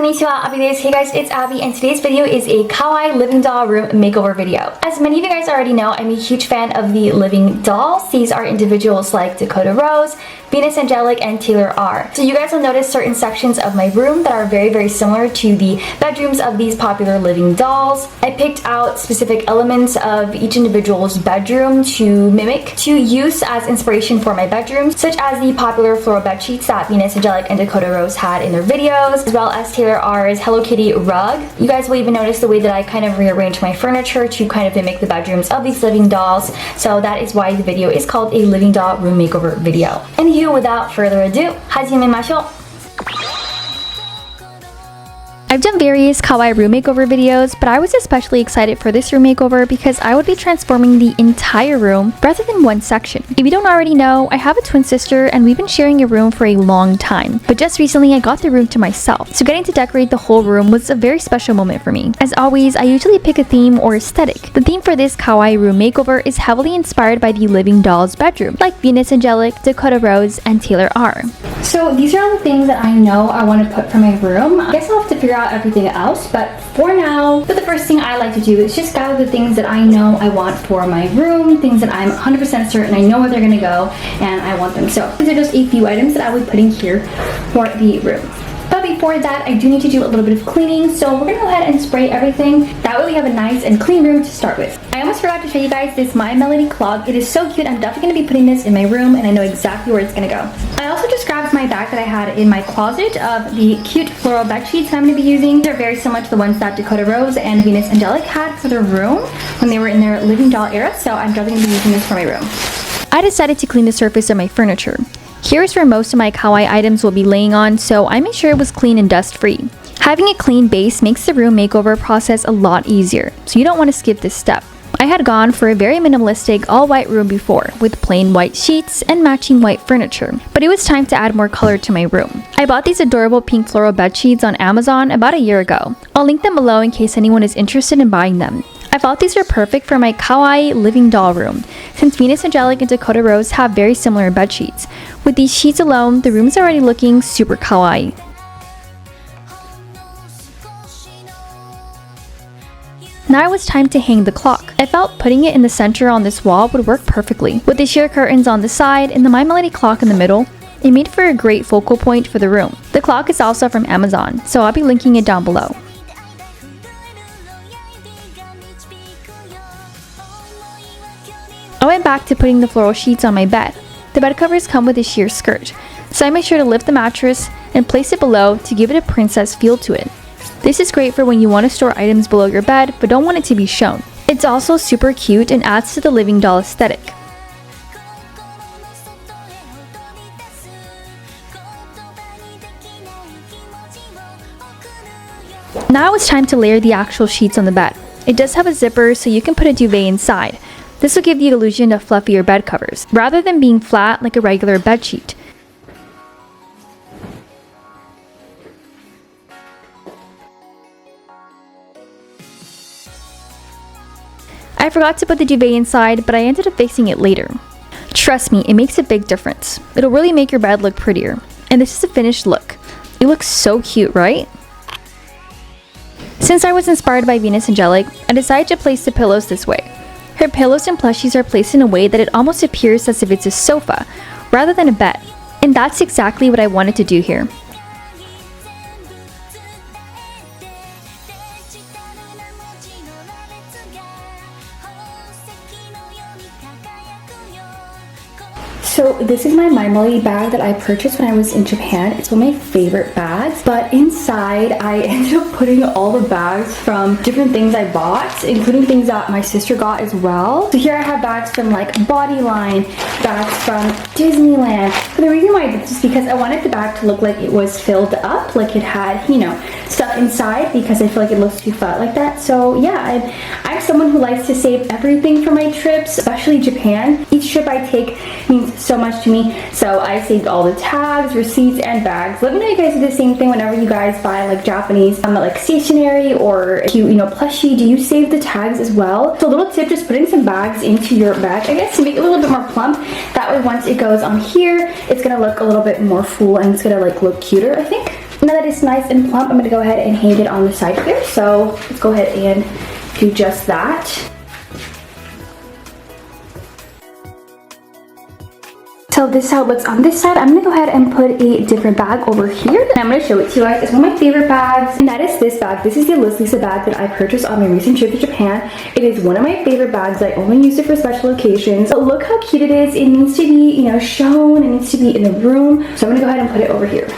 Konnichiwa, Abbyです. Hey guys, it's Abby and today's video is a Kawaii living doll room makeover video. As many of you guys already know, I'm a huge fan of the living dolls. These are individuals like Dakota Rose, Venus, Angelic, and Taylor R. So you guys will notice certain sections of my room that are very similar to the bedrooms of these popular living dolls. I picked out specific elements of each individual's bedroom to mimic, to use as inspiration for my bedroom, such as the popular floral bed sheets that Venus, Angelic, and Dakota Rose had in their videos, as well as Taylor R's Hello Kitty rug. You guys will even notice the way that I kind of rearranged my furniture to kind of mimic the bedrooms of these living dolls. So that is why the video is called a living doll room makeover video. Anywho, without further ado, 始めましょう。I've done various Kawaii room makeover videos, but I was especially excited for this room makeover because I would be transforming the entire room rather than one section. If you don't already know, I have a twin sister and we've been sharing a room for a long time, but just recently I got the room to myself, so getting to decorate the whole room was a very special moment for me. As always, I usually pick a theme or aesthetic. The theme for this Kawaii room makeover is heavily inspired by the living doll's bedroom, like Venus, Angelic, Dakota Rose, and Taylor R. So these are all the things that I know I want to put for my room. I guess I'll have to figure out everything else, but for now, the first thing I like to do is just gather the things that I know I want for my room, things that I'm 100% certain I know where they're gonna go and I want them. So these are just a few items that I will be putting here for the room. But before that, I do need to do a little bit of cleaning, so we're gonna go ahead and spray everything. That way we have a nice and clean room to start with. I almost forgot to show you guys this My Melody clog. It is so cute. I'm definitely gonna be putting this in my room and I know exactly where it's gonna go. I also just grabbed my bag that I had in my closet of the cute floral bed sheets that I'm gonna be using. They're very similar to the ones that Dakota Rose and Venus Angelic had for their room when they were in their living doll era, so I'm definitely gonna be using this for my room. I decided to clean the surface of my furniture. Here's where most of my Kawaii items will be laying on, so I made sure it was clean and dust-free. Having a clean base makes the room makeover process a lot easier, so you don't want to skip this step. I had gone for a very minimalistic all-white room before, with plain white sheets and matching white furniture, but it was time to add more color to my room. I bought these adorable pink floral bed sheets on Amazon about a year ago. I'll link them below in case anyone is interested in buying them. I thought these were perfect for my Kawaii living doll room, since Venus Angelic and Dakota Rose have very similar bed sheets. With these sheets alone, the room is already looking super kawaii. Now it was time to hang the clock. I felt putting it in the center on this wall would work perfectly. With the sheer curtains on the side and the My Melody clock in the middle, it made for a great focal point for the room. The clock is also from Amazon, so I'll be linking it down below. I went back to putting the floral sheets on my bed. The bed covers come with a sheer skirt, so I made sure to lift the mattress and place it below to give it a princess feel to it. This is great for when you want to store items below your bed but don't want it to be shown. It's also super cute and adds to the living doll aesthetic. Now it's time to layer the actual sheets on the bed. It does have a zipper so you can put a duvet inside. This will give the illusion of fluffier bed covers, rather than being flat like a regular bed sheet. I forgot to put the duvet inside, but I ended up fixing it later. Trust me, it makes a big difference. It'll really make your bed look prettier. And this is the finished look. It looks so cute, right? Since I was inspired by Venus Angelic, I decided to place the pillows this way. Her pillows and plushies are placed in a way that it almost appears as if it's a sofa, rather than a bed. And that's exactly what I wanted to do here. So this is my Melody bag that I purchased when I was in Japan. It's one of my favorite bags, but inside I ended up putting all the bags from different things I bought, including things that my sister got as well. So here I have bags from like Bodyline, bags from Disneyland. But the reason why I did this is because I wanted the bag to look like it was filled up, like it had, you know, stuff inside, because I feel like it looks too flat like that. So yeah, I'm someone who likes to save everything for my trips, especially Japan. Each trip I take means so much to me, so I saved all the tags, receipts, and bags. Let me know you guys do the same thing whenever you guys buy like Japanese like stationery or cute, you know, plushie. Do you save the tags as well? So a little tip, just putting some bags into your bag, I guess, to make it a little bit more plump. That way once it goes on here, it's gonna look a little bit more full and it's gonna like look cuter, I think. Now that it's nice and plump, I'm going to go ahead and hang it on the side here. So let's go ahead and do just that. So this is how it looks on this side. I'm gonna go ahead and put a different bag over here. And I'm gonna show it to you guys. It's one of my favorite bags, and that is this bag. This is the YESSTYLE bag that I purchased on my recent trip to Japan. It is one of my favorite bags. I only use it for special occasions. But look how cute it is. It needs to be, you know, shown. It needs to be in the room. So I'm gonna go ahead and put it over here.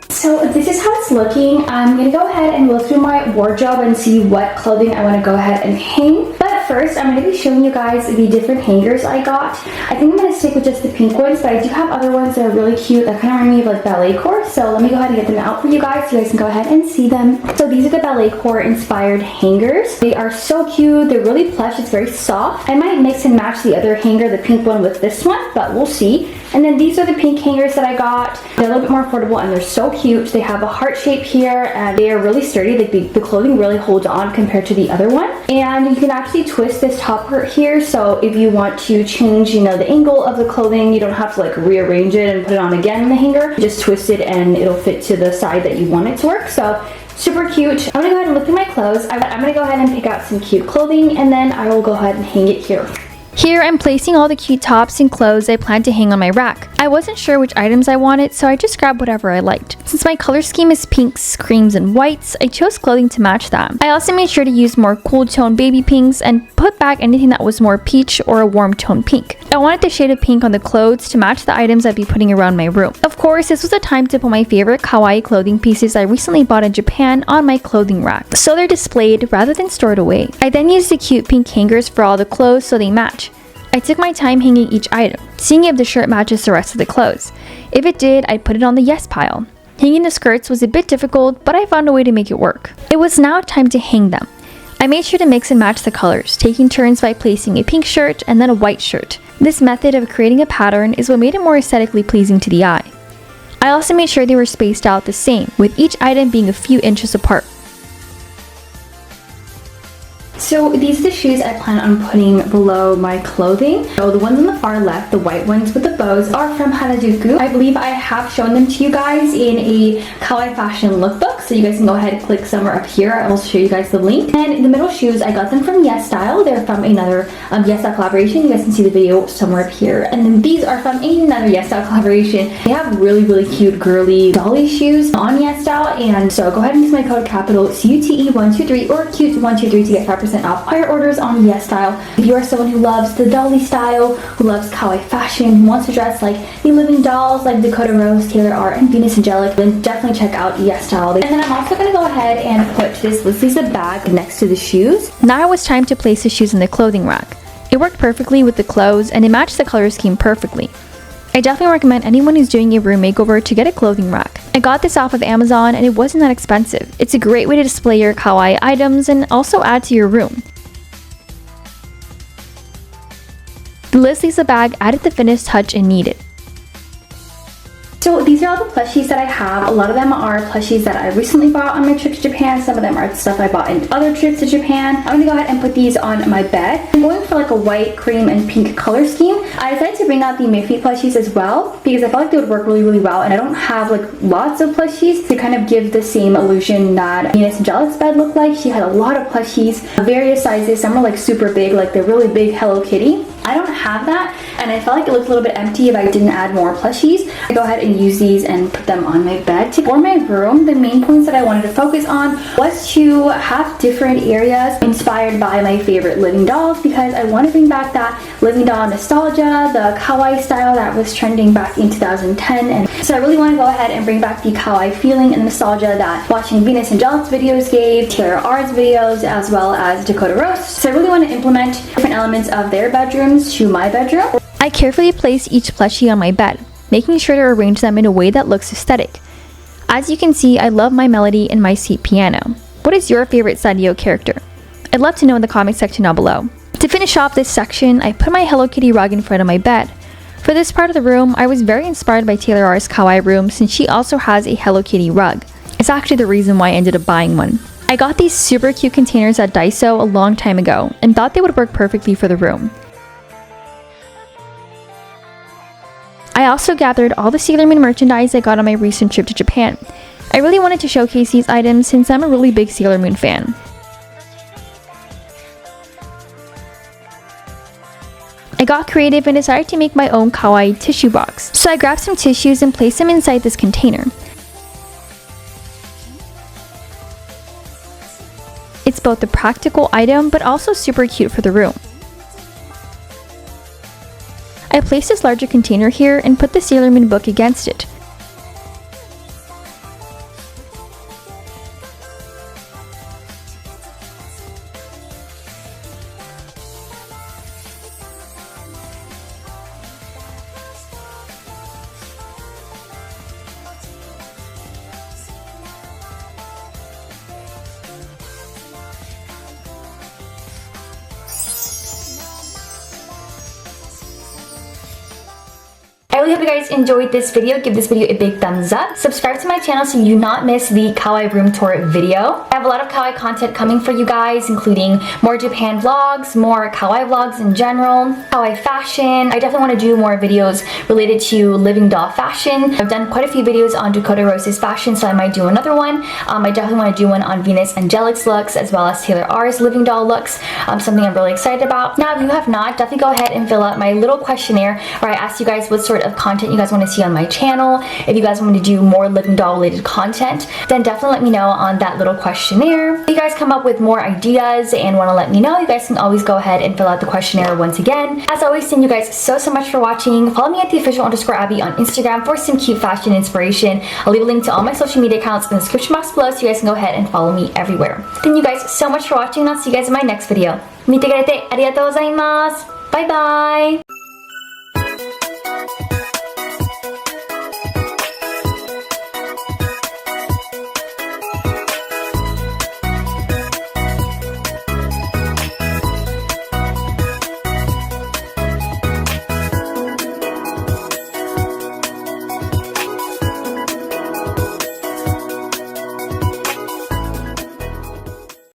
So this is how it's looking. I'm gonna go ahead and look through my wardrobe and see what clothing I wanna go ahead and hang. But first, I'm gonna be showing you guys the different hangers I got. I think I'm gonna stick with just the pink ones, but I do have other ones that are really cute that kind of remind me of like ballet core. So let me go ahead and get them out for you guys so you guys can go ahead and see them. So these are the ballet core inspired hangers. They are so cute. They're really plush. It's very soft. I might mix and match the other hanger, the pink one, with this one, but we'll see. And then these are the pink hangers that I got. They're a little bit more affordable and they're so cute. They have a heart shape here and they are really sturdy. Like the clothing really holds on compared to the other one. And you can actually twist this top part here. So if you want to change, you know, the angle of the clothing, you don't have to like rearrange it and put it on again in the hanger. You just twist it and it'll fit to the side that you want it to work. So super cute. I'm gonna go ahead and look through my clothes. I'm gonna go ahead and pick out some cute clothing and then I will go ahead and hang it here. Here, I'm placing all the cute tops and clothes I plan to hang on my rack. I wasn't sure which items I wanted, so I just grabbed whatever I liked. Since my color scheme is pinks, creams, and whites, I chose clothing to match them. I also made sure to use more cool tone baby pinks and put back anything that was more peach or a warm tone pink. I wanted the shade of pink on the clothes to match the items I'd be putting around my room. Of course, this was a time to put my favorite kawaii clothing pieces I recently bought in Japan on my clothing rack, so they're displayed rather than stored away. I then used the cute pink hangers for all the clothes so they match. I took my time hanging each item, seeing if the shirt matches the rest of the clothes. If it did, I'd put it on the yes pile. Hanging the skirts was a bit difficult, but I found a way to make it work. It was now time to hang them. I made sure to mix and match the colors, taking turns by placing a pink shirt and then a white shirt. This method of creating a pattern is what made it more aesthetically pleasing to the eye. I also made sure they were spaced out the same, with each item being a few inches apart. So these are the shoes I plan on putting below my clothing. So the ones on the far left, the white ones with the bows, are from Harajuku. I believe I have shown them to you guys in a kawaii fashion lookbook, so you guys can go ahead and click somewhere up here. I'll show you guys the link. And the middle shoes, I got them from YESSTYLE. They're from another YESSTYLE collaboration. You guys can see the video somewhere up here. And then these are from another YESSTYLE collaboration. They have really, really cute girly dolly shoes on YESSTYLE. And so go ahead and use my code capital CUTE123 or CUTE123 to get 5% off all your orders on YESSTYLE. If you are someone who loves the dolly style, who loves kawaii fashion, who wants to dress like the living dolls like Dakota Rose, Taylor R, and Venus Angelic, then definitely check out YESSTYLE. And then I'm also going to go ahead and put this YESSTYLE bag next to the shoes. Now it was time to place the shoes in the clothing rack. It worked perfectly with the clothes and it matched the color scheme perfectly. I definitely recommend anyone who's doing a room makeover to get a clothing rack. I got this off of Amazon and it wasn't that expensive. It's a great way to display your kawaii items and also add to your room. The YESSTYLE bag added the finished touch it needed. So these are all the plushies that I have. A lot of them are plushies that I recently bought on my trip to Japan. Some of them are stuff I bought in other trips to Japan. I'm gonna go ahead and put these on my bed. I'm going for like a white, cream, and pink color scheme. I decided to bring out the Miffy plushies as well because I felt like they would work really, really well. And I don't have like lots of plushies to kind of give the same illusion that Venus Angelic's bed looked like. She had a lot of plushies, various sizes. Some are like super big, like they're really big Hello Kitty. I don't have that, and I felt like it looked a little bit empty if I didn't add more plushies. I go ahead and use these and put them on my bed. For my room, the main points that I wanted to focus on was to have different areas inspired by my favorite living dolls because I want to bring back that living doll nostalgia, the kawaii style that was trending back in 2010. And so I really want to go ahead and bring back the kawaii feeling and nostalgia that watching Venus Angelic's videos gave, Taylor R's videos, as well as Dakota Rose. So I really want to implement different elements of their bedrooms to my bedroom. I carefully place each plushie on my bed, making sure to arrange them in a way that looks aesthetic. As you can see, I love my Melody and my sweet piano. What is your favorite Sadio character? I'd love to know in the comment section down below. To finish off this section, I put my Hello Kitty rug in front of my bed. For this part of the room, I was very inspired by Taylor R's kawaii room since she also has a Hello Kitty rug. It's actually the reason why I ended up buying one. I got these super cute containers at Daiso a long time ago and thought they would work perfectly for the room. I also gathered all the Sailor Moon merchandise I got on my recent trip to Japan. I really wanted to showcase these items since I'm a really big Sailor Moon fan. I got creative and decided to make my own kawaii tissue box. So I grabbed some tissues and placed them inside this container. It's both a practical item but also super cute for the room. I placed this larger container here and put the Sailor Moon book against it. I really hope you guys enjoyed this video. Give this video a big thumbs up. Subscribe to my channel so you do not miss the Kawaii room tour video. I have a lot of Kawaii content coming for you guys, including more Japan vlogs, more Kawaii vlogs in general, Kawaii fashion. I definitely want to do more videos related to living doll fashion. I've done quite a few videos on Dakota Rose's fashion, so I might do another one. I definitely want to do one on Venus Angelic's looks as well as Taylor R's living doll looks. Something I'm really excited about. Now, if you have not, definitely go ahead and fill out my little questionnaire where I asked you guys what sort of content you guys want to see on my channel. If you guys want me to do more living doll related content, then definitely let me know on that little questionnaire. If you guys come up with more ideas and want to let me know, you guys can always go ahead and fill out the questionnaire once again. As always, thank you guys so much for watching. Follow me at @theofficial_Abby on Instagram for some cute fashion inspiration. I'll leave a link to all my social media accounts in the description box below so you guys can go ahead and follow me everywhere. Thank you guys so much for watching and I'll see you guys in my next video. 見てくれてありがとうございます。バイバイ。